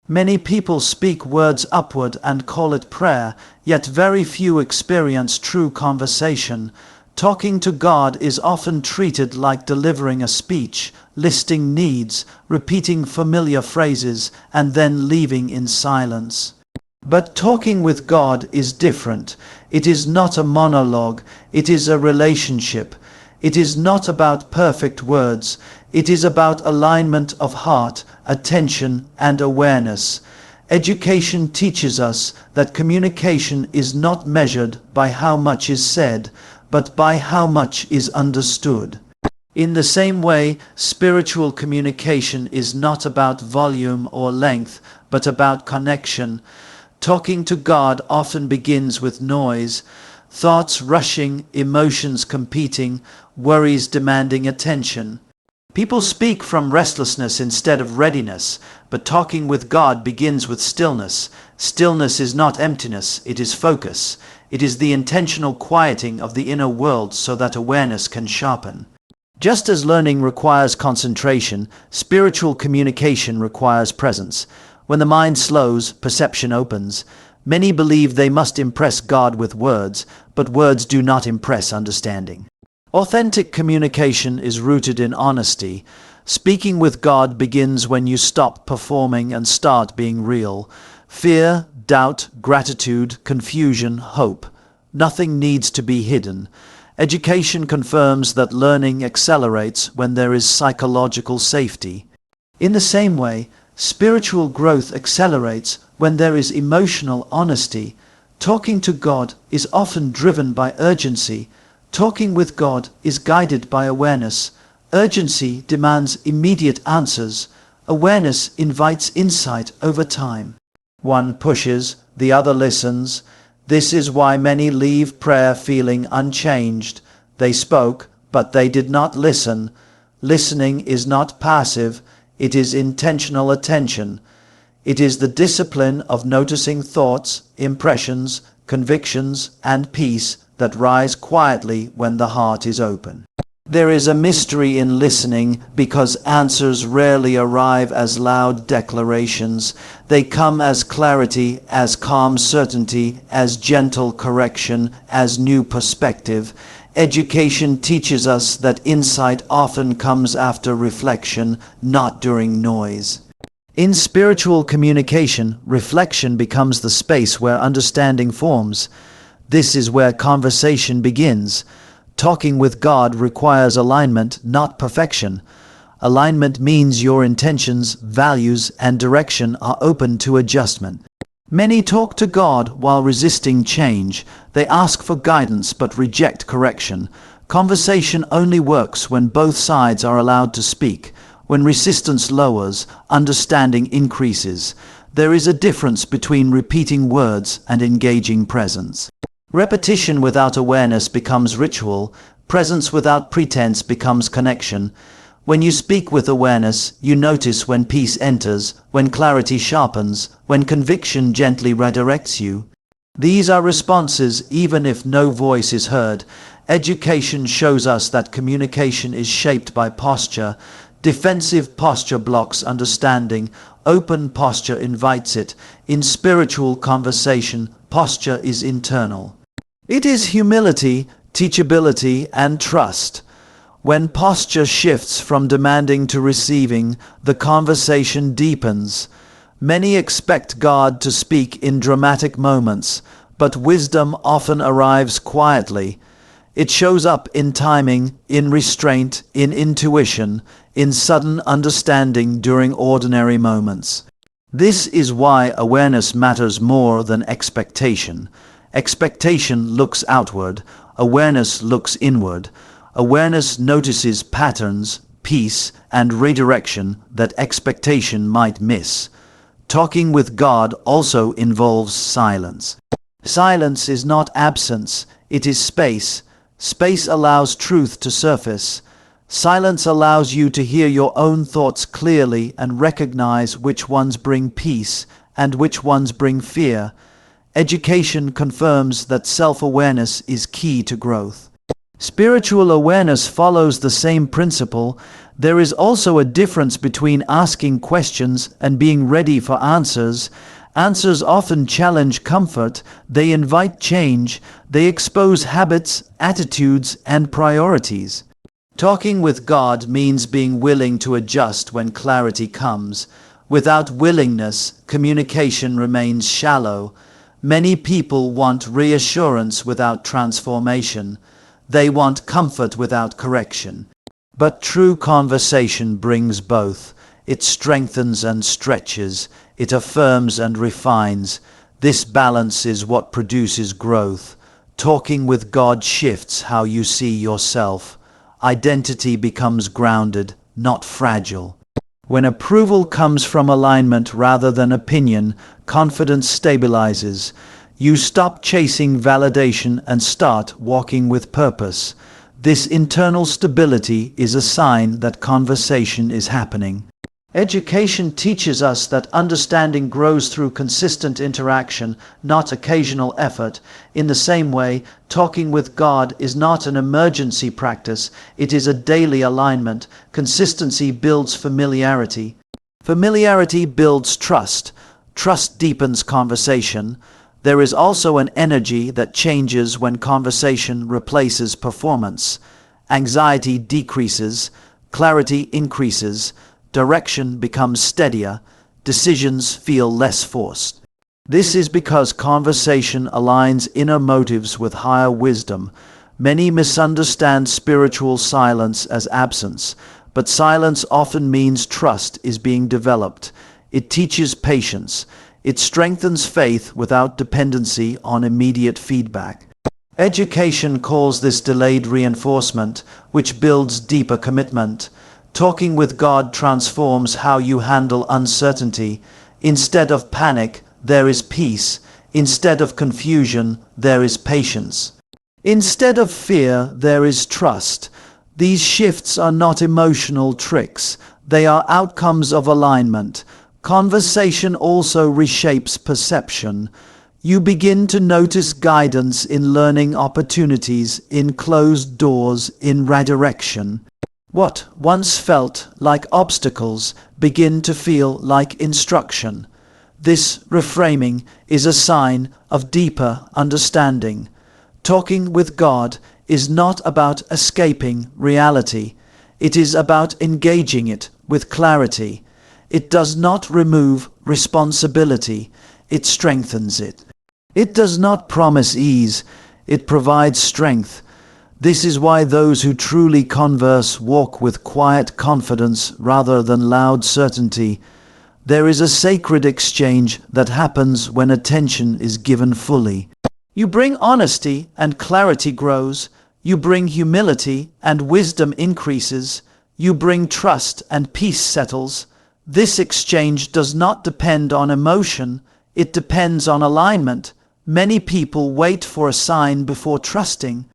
Many people speak words upward and call it prayer, yet very few experience true conversation. Talking to God is often treated like delivering a speech, listing needs, repeating familiar phrases, and then leaving in silence. But talking with God is different. It is not a monologue, it is a relationship. It is not about perfect words, it is about alignment of heart, attention, and awareness. Education teaches us that communication is not measured by how much is said, but by how much is understood. In the same way, spiritual communication is not about volume or length, but about connection. Talking to God often begins with noise, thoughts rushing, emotions competing, worries demanding attention. People speak from restlessness instead of readiness, but talking with God begins with stillness. Stillness is not emptiness, it is focus. It is the intentional quieting of the inner world so that awareness can sharpen. Just as learning requires concentration, spiritual communication requires presence. When the mind slows, perception opens. Many believe they must impress God with words, but words do not impress understanding. Authentic communication is rooted in honesty. Speaking with God begins when you stop performing and start being real. Fear, doubt, gratitude, confusion, hope. Nothing needs to be hidden. Education confirms that learning accelerates when there is psychological safety. In the same way, spiritual growth accelerates when there is emotional honesty. Talking to God is often driven by urgency. Talking with God is guided by awareness. Urgency demands immediate answers. Awareness invites insight over time. One pushes, the other listens. This is why many leave prayer feeling unchanged. They spoke, but they did not listen. Listening is not passive, it is intentional attention. It is the discipline of noticing thoughts, impressions, convictions, and peace that rise quietly when the heart is open. There is a mystery in listening because answers rarely arrive as loud declarations. They come as clarity, as calm certainty, as gentle correction, as new perspective. Education teaches us that insight often comes after reflection, not during noise. In spiritual communication, reflection becomes the space where understanding forms. This is where conversation begins. Talking with God requires alignment, not perfection. Alignment means your intentions, values, and direction are open to adjustment. Many talk to God while resisting change. They ask for guidance but reject correction. Conversation only works when both sides are allowed to speak. When resistance lowers, understanding increases. There is a difference between repeating words and engaging presence. Repetition without awareness becomes ritual. Presence without pretense becomes connection. When you speak with awareness, you notice when peace enters, when clarity sharpens, when conviction gently redirects you. These are responses even if no voice is heard. Education shows us that communication is shaped by posture. Defensive posture blocks understanding. Open posture invites it. In spiritual conversation, posture is internal. It is humility, teachability, and trust. When posture shifts from demanding to receiving, the conversation deepens. Many expect God to speak in dramatic moments, but wisdom often arrives quietly. It shows up in timing, in restraint, in intuition, in sudden understanding during ordinary moments. This is why awareness matters more than expectation. Expectation looks outward, awareness looks inward. Awareness notices patterns, peace, and redirection that expectation might miss. Talking with God also involves silence. Silence is not absence, it is space. Space allows truth to surface. Silence allows you to hear your own thoughts clearly and recognize which ones bring peace and which ones bring fear. Education confirms that self-awareness is key to growth. Spiritual awareness follows the same principle. There is also a difference between asking questions and being ready for answers. Answers often challenge comfort, they invite change, they expose habits, attitudes, and priorities. Talking with God means being willing to adjust when clarity comes. Without willingness, communication remains shallow. Many people want reassurance without transformation. They want comfort without correction. But true conversation brings both. It strengthens and stretches. It affirms and refines. This balance is what produces growth. Talking with God shifts how you see yourself. Identity becomes grounded, not fragile. When approval comes from alignment rather than opinion, confidence stabilizes. You stop chasing validation and start walking with purpose. This internal stability is a sign that conversation is happening. Education teaches us that understanding grows through consistent interaction, not occasional effort. In the same way, talking with God is not an emergency practice, it is a daily alignment. Consistency builds familiarity. Familiarity builds trust. Trust deepens conversation. There is also an energy that changes when conversation replaces performance. Anxiety decreases, clarity increases, direction becomes steadier, decisions feel less forced. This is because conversation aligns inner motives with higher wisdom. Many misunderstand spiritual silence as absence, but silence often means trust is being developed. It teaches patience. It strengthens faith without dependency on immediate feedback. Education calls this delayed reinforcement, which builds deeper commitment. Talking with God transforms how you handle uncertainty. Instead of panic, there is peace. Instead of confusion, there is patience. Instead of fear, there is trust. These shifts are not emotional tricks. They are outcomes of alignment. Conversation also reshapes perception. You begin to notice guidance in learning opportunities, in closed doors, in redirection. What once felt like obstacles begin to feel like instruction. This reframing is a sign of deeper understanding. Talking with God is not about escaping reality. It is about engaging it with clarity. It does not remove responsibility. It strengthens it. It does not promise ease. It provides strength. This is why those who truly converse walk with quiet confidence rather than loud certainty. There is a sacred exchange that happens when attention is given fully. You bring honesty and clarity grows. You bring humility and wisdom increases. You bring trust and peace settles. This exchange does not depend on emotion. It depends on alignment. Many people wait for a sign before trusting.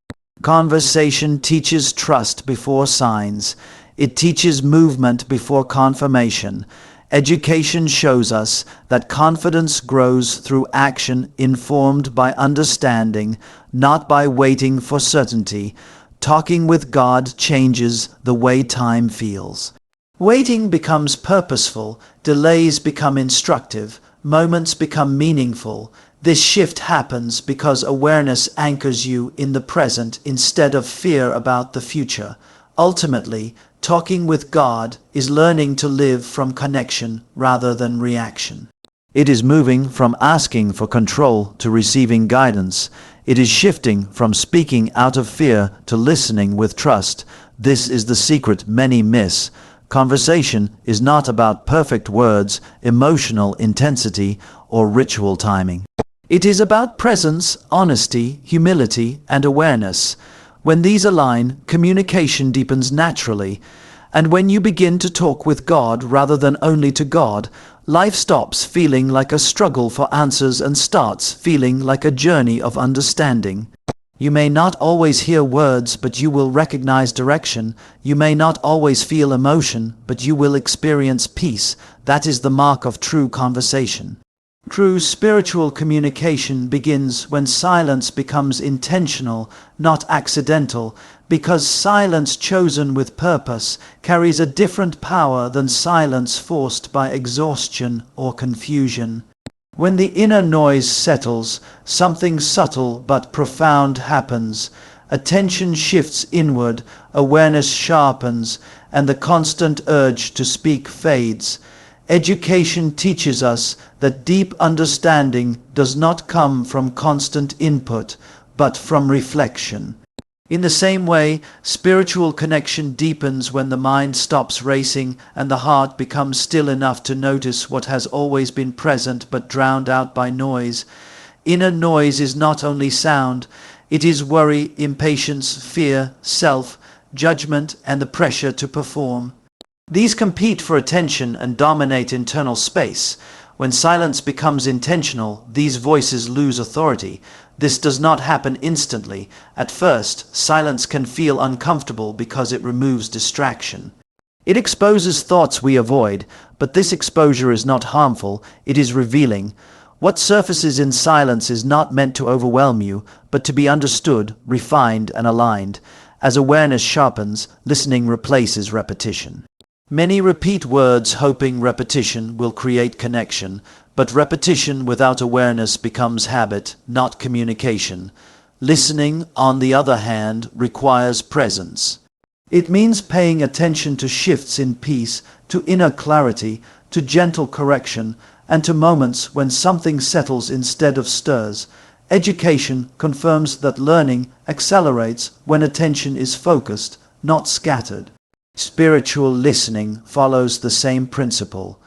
Conversation teaches trust before signs. It teaches movement before confirmation. Education shows us that confidence grows through action informed by understanding, not by waiting for certainty. Talking with God changes the way time feels. Waiting becomes purposeful, delays become instructive, moments become meaningful. This shift happens because awareness anchors you in the present instead of fear about the future. Ultimately, talking with God is learning to live from connection rather than reaction. It is moving from asking for control to receiving guidance. It is shifting from speaking out of fear to listening with trust. This is the secret many miss. Conversation is not about perfect words, emotional intensity, or ritual timing. It is about presence, honesty, humility, and awareness. When these align, communication deepens naturally. And when you begin to talk with God rather than only to God, life stops feeling like a struggle for answers and starts feeling like a journey of understanding. You may not always hear words, but you will recognize direction. You may not always feel emotion, but you will experience peace. That is the mark of true conversation. True spiritual communication begins when silence becomes intentional, not accidental, because silence chosen with purpose carries a different power than silence forced by exhaustion or confusion. When the inner noise settles, something subtle but profound happens. Attention shifts inward, awareness sharpens, and the constant urge to speak fades. Education teaches us that deep understanding does not come from constant input, but from reflection. In the same way, spiritual connection deepens when the mind stops racing and the heart becomes still enough to notice what has always been present but drowned out by noise. Inner noise is not only sound, it is worry, impatience, fear, self, judgment, and the pressure to perform. These compete for attention and dominate internal space. When silence becomes intentional, these voices lose authority. This does not happen instantly. At first, silence can feel uncomfortable because it removes distraction. It exposes thoughts we avoid, but this exposure is not harmful, it is revealing. What surfaces in silence is not meant to overwhelm you, but to be understood, refined, and aligned. As awareness sharpens, listening replaces repetition. Many repeat words hoping repetition will create connection, but repetition without awareness becomes habit, not communication. Listening, on the other hand, requires presence. It means paying attention to shifts in peace, to inner clarity, to gentle correction, and to moments when something settles instead of stirs. Education confirms that learning accelerates when attention is focused, not scattered. Spiritual listening follows the same principle.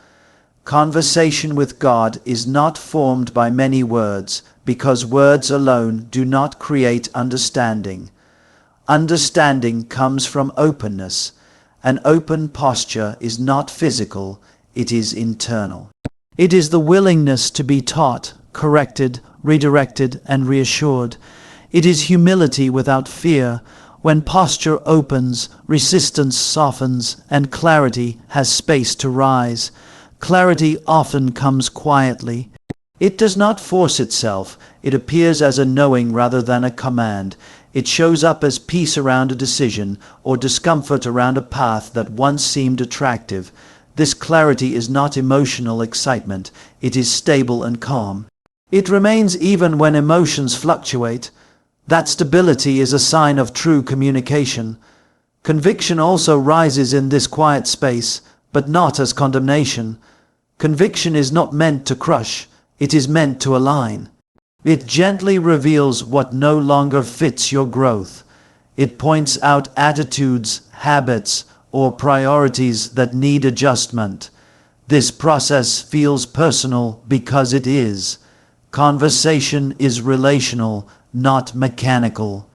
Conversation with God is not formed by many words, because words alone do not create understanding. Understanding comes from openness. An open posture is not physical, it is internal. It is the willingness to be taught, corrected, redirected, and reassured. It is humility without fear. When posture opens, resistance softens, and clarity has space to rise. Clarity often comes quietly. It does not force itself. It appears as a knowing rather than a command. It shows up as peace around a decision or discomfort around a path that once seemed attractive. This clarity is not emotional excitement. It is stable and calm. It remains even when emotions fluctuate. That stability is a sign of true communication. Conviction also rises in this quiet space, but not as condemnation. Conviction is not meant to crush, it is meant to align. It gently reveals what no longer fits your growth. It points out attitudes, habits, or priorities that need adjustment. This process feels personal because it is. Conversation is relational, not mechanical.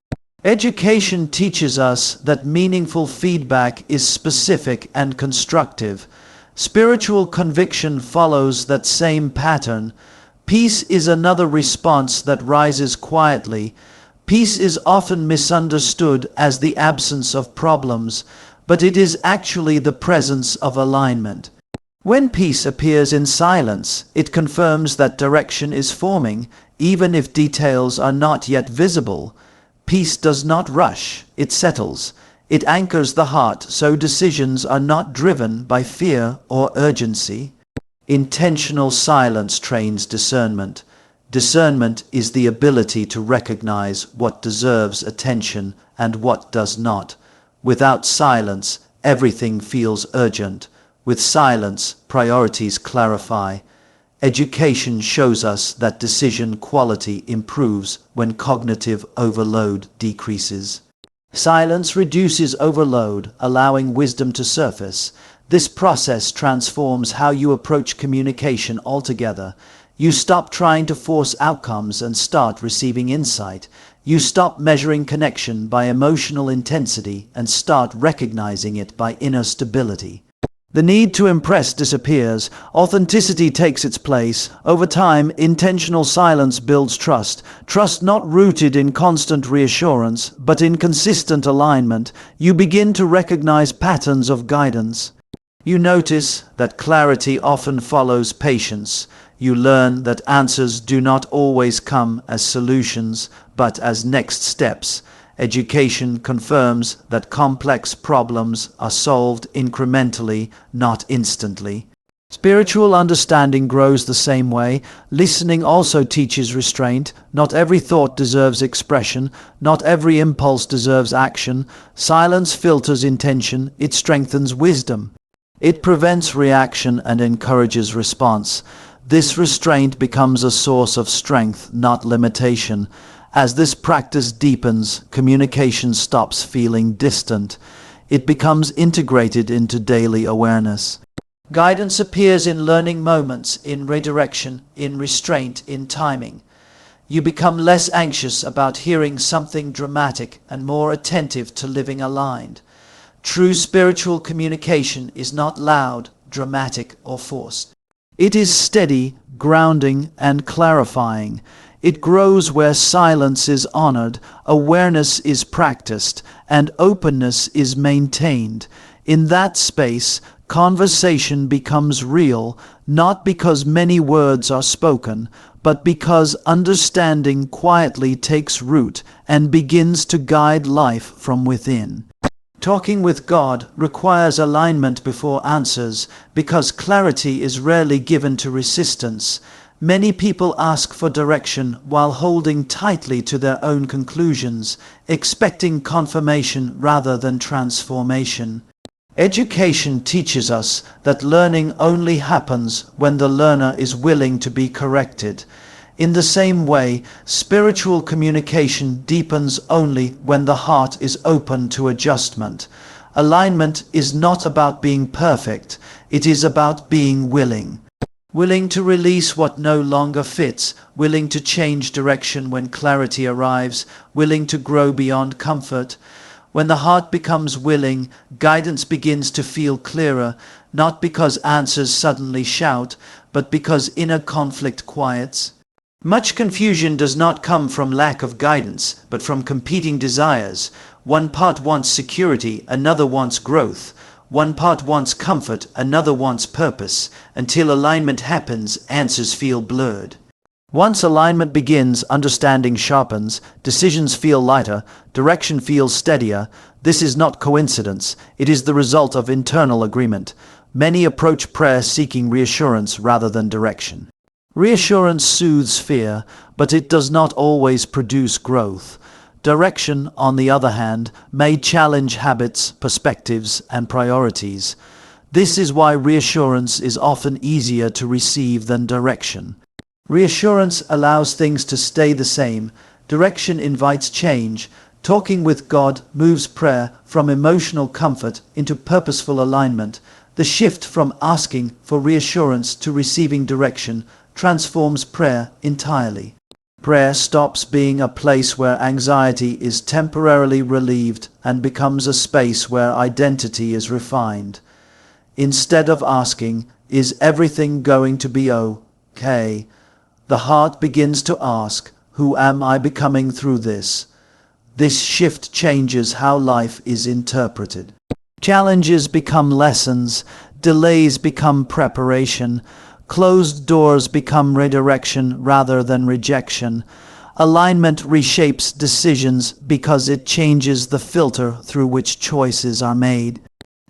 Education teaches us that meaningful feedback is specific and constructive. Spiritual conviction follows that same pattern. Peace is another response that rises quietly. Peace is often misunderstood as the absence of problems, but it is actually the presence of alignment. When peace appears in silence, it confirms that direction is forming, even if details are not yet visible. Peace does not rush, it settles. It anchors the heart so decisions are not driven by fear or urgency. Intentional silence trains discernment. Discernment is the ability to recognize what deserves attention and what does not. Without silence, everything feels urgent. With silence, priorities clarify. Education shows us that decision quality improves when cognitive overload decreases. Silence reduces overload, allowing wisdom to surface. This process transforms how you approach communication altogether. You stop trying to force outcomes and start receiving insight. You stop measuring connection by emotional intensity and start recognizing it by inner stability. The need to impress disappears. Authenticity takes its place. Over time, intentional silence builds trust. Trust not rooted in constant reassurance, but in consistent alignment. You begin to recognize patterns of guidance. You notice that clarity often follows patience. You learn that answers do not always come as solutions, but as next steps. Education confirms that complex problems are solved incrementally, not instantly. Spiritual understanding grows the same way. Listening also teaches restraint. Not every thought deserves expression. Not every impulse deserves action. Silence filters intention. It strengthens wisdom. It prevents reaction and encourages response. This restraint becomes a source of strength, not limitation. As this practice deepens, communication stops feeling distant. It becomes integrated into daily awareness. Guidance appears in learning moments, in redirection, in restraint, in timing. You become less anxious about hearing something dramatic and more attentive to living aligned. True spiritual communication is not loud, dramatic, or forced. It is steady, grounding, and clarifying. It grows where silence is honored, awareness is practiced, and openness is maintained. In that space, conversation becomes real, not because many words are spoken, but because understanding quietly takes root and begins to guide life from within. Talking with God requires alignment before answers, because clarity is rarely given to resistance. Many people ask for direction while holding tightly to their own conclusions, expecting confirmation rather than transformation. Education teaches us that learning only happens when the learner is willing to be corrected. In the same way, spiritual communication deepens only when the heart is open to adjustment. Alignment is not about being perfect, it is about being willing. Willing to release what no longer fits, willing to change direction when clarity arrives, willing to grow beyond comfort. When the heart becomes willing, guidance begins to feel clearer, not because answers suddenly shout, but because inner conflict quiets. Much confusion does not come from lack of guidance, but from competing desires. One part wants security, another wants growth. One part wants comfort, another wants purpose. Until alignment happens, answers feel blurred. Once alignment begins, understanding sharpens, decisions feel lighter, direction feels steadier. This is not coincidence, it is the result of internal agreement. Many approach prayer seeking reassurance rather than direction. Reassurance soothes fear, but it does not always produce growth. Direction, on the other hand, may challenge habits, perspectives, and priorities. This is why reassurance is often easier to receive than direction. Reassurance allows things to stay the same. Direction invites change. Talking with God moves prayer from emotional comfort into purposeful alignment. The shift from asking for reassurance to receiving direction transforms prayer entirely. Prayer stops being a place where anxiety is temporarily relieved and becomes a space where identity is refined. Instead of asking, "Is everything going to be okay?" the heart begins to ask, "Who am I becoming through this?" This shift changes how life is interpreted. Challenges become lessons, delays become preparation, closed doors become redirection rather than rejection. Alignment reshapes decisions because it changes the filter through which choices are made.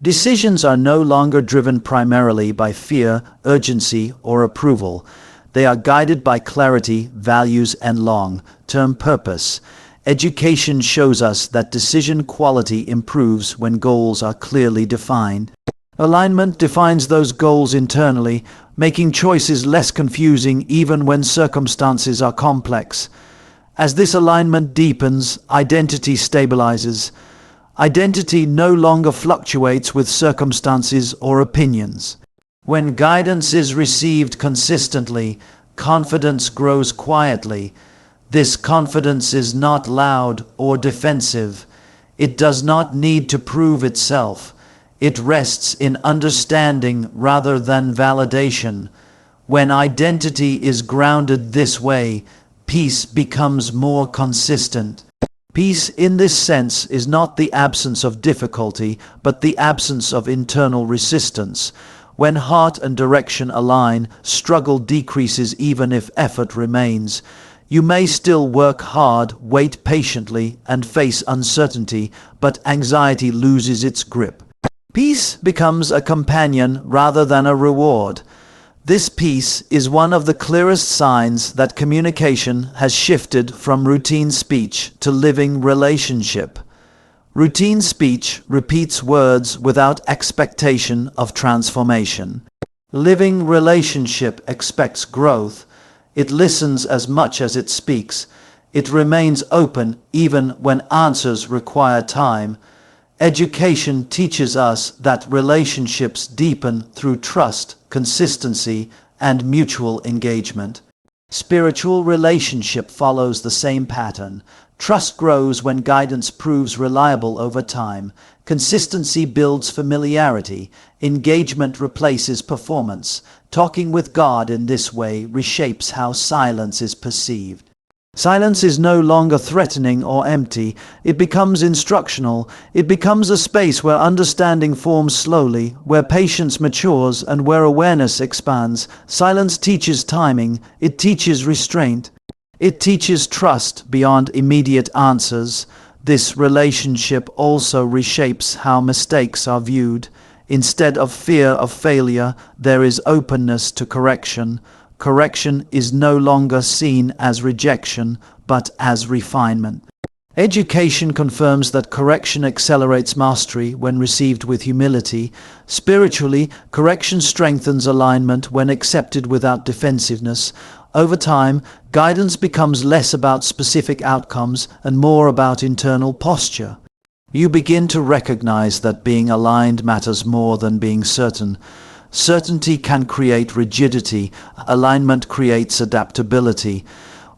Decisions are no longer driven primarily by fear, urgency, or approval. They are guided by clarity, values, and long-term purpose. Education shows us that decision quality improves when goals are clearly defined. Alignment defines those goals internally, making choices less confusing even when circumstances are complex. As this alignment deepens, identity stabilizes. Identity no longer fluctuates with circumstances or opinions. When guidance is received consistently, confidence grows quietly. This confidence is not loud or defensive. It does not need to prove itself. It rests in understanding rather than validation. When identity is grounded this way, peace becomes more consistent. Peace in this sense is not the absence of difficulty, but the absence of internal resistance. When heart and direction align, struggle decreases even if effort remains. You may still work hard, wait patiently, and face uncertainty, but anxiety loses its grip. Peace becomes a companion rather than a reward. This peace is one of the clearest signs that communication has shifted from routine speech to living relationship. Routine speech repeats words without expectation of transformation. Living relationship expects growth. It listens as much as it speaks. It remains open even when answers require time. Education teaches us that relationships deepen through trust, consistency, and mutual engagement. Spiritual relationship follows the same pattern. Trust grows when guidance proves reliable over time. Consistency builds familiarity. Engagement replaces performance. Talking with God in this way reshapes how silence is perceived. Silence is no longer threatening or empty. It becomes instructional. It becomes a space where understanding forms slowly, where patience matures, and where awareness expands. Silence teaches timing. It teaches restraint. It teaches trust beyond immediate answers. This relationship also reshapes how mistakes are viewed. Instead of fear of failure, there is openness to correction. Correction is no longer seen as rejection, but as refinement. Education confirms that correction accelerates mastery when received with humility. Spiritually, correction strengthens alignment when accepted without defensiveness. Over time, guidance becomes less about specific outcomes and more about internal posture. You begin to recognize that being aligned matters more than being certain. Certainty can create rigidity. Alignment creates adaptability.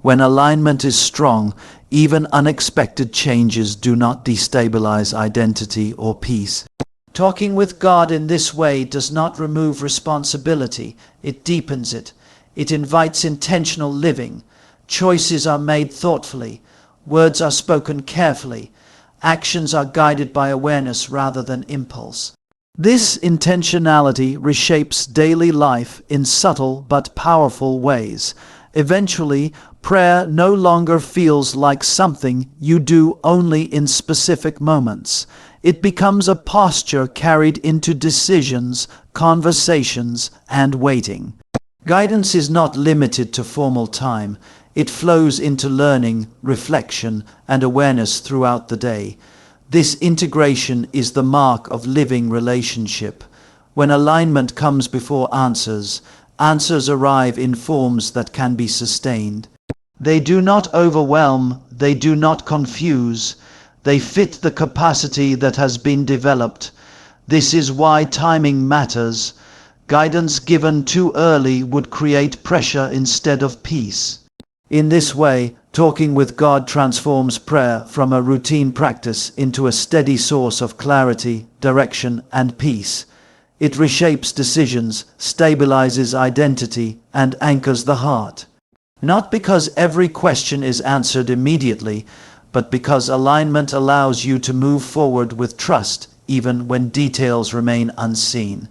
When alignment is strong, even unexpected changes do not destabilize identity or peace. Talking with God in this way does not remove responsibility. It deepens it. It invites intentional living. Choices are made thoughtfully. Words are spoken carefully. Actions are guided by awareness rather than impulse. This intentionality reshapes daily life in subtle but powerful ways. Eventually, prayer no longer feels like something you do only in specific moments. It becomes a posture carried into decisions, conversations, and waiting. Guidance is not limited to formal time. It flows into learning, reflection, and awareness throughout the day. This integration is the mark of living relationship. When alignment comes before answers, answers arrive in forms that can be sustained. They do not overwhelm, they do not confuse, they fit the capacity that has been developed. This is why timing matters. Guidance given too early would create pressure instead of peace. In this way, talking with God transforms prayer from a routine practice into a steady source of clarity, direction, and peace. It reshapes decisions, stabilizes identity, and anchors the heart. Not because every question is answered immediately, but because alignment allows you to move forward with trust even when details remain unseen.